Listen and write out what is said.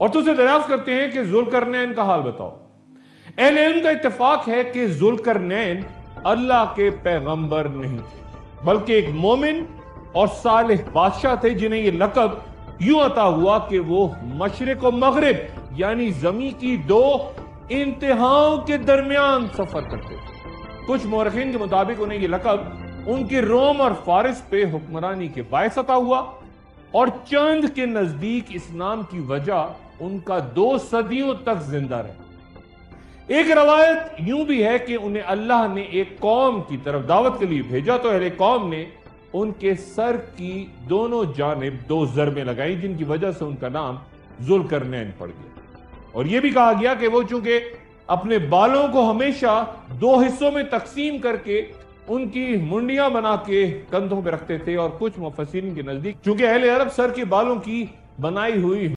اور تو اسے دریافت کرتے ہیں کہ ذوالقرنین کا حال بتاؤ۔ اہل علم کا اتفاق ہے کہ ذوالقرنین اللہ کے پیغمبر نہیں تھے، بلکہ ایک مومن اور صالح بادشاہ تھے جنہیں یہ لقب یوں عطا ہوا کہ وہ مشرق و مغرب یعنی زمین کی دو انتہاؤں کے درمیان سفر کرتے تھے۔ کچھ مورخین کے مطابق انہیں یہ لقب ان کی روم اور فارس پہ حکمرانی کے باعث عطا ہوا، اور چند کے نزدیک اس نام کی وجہ ان کا 2 صدیوں تک زندہ رہا۔ ایک روایت یوں بھی ہے کہ انہیں اللہ نے ایک قوم کی طرف دعوت کے لیے بھیجا تو اہل قوم نے ان کے سر کی دونوں جانب 2 ضربیں لگائیں، جن کی وجہ سے ان کا نام ذوالقرنین پڑ گیا۔ اور یہ بھی کہا گیا کہ وہ چونکہ اپنے بالوں کو ہمیشہ 2 حصوں میں تقسیم کر کے ان کی منڈیاں بنا کے کندھوں پہ رکھتے تھے، اور کچھ مفسرین کے نزدیک چونکہ اہل عرب سر کے بالوں کی بنائی ہوئی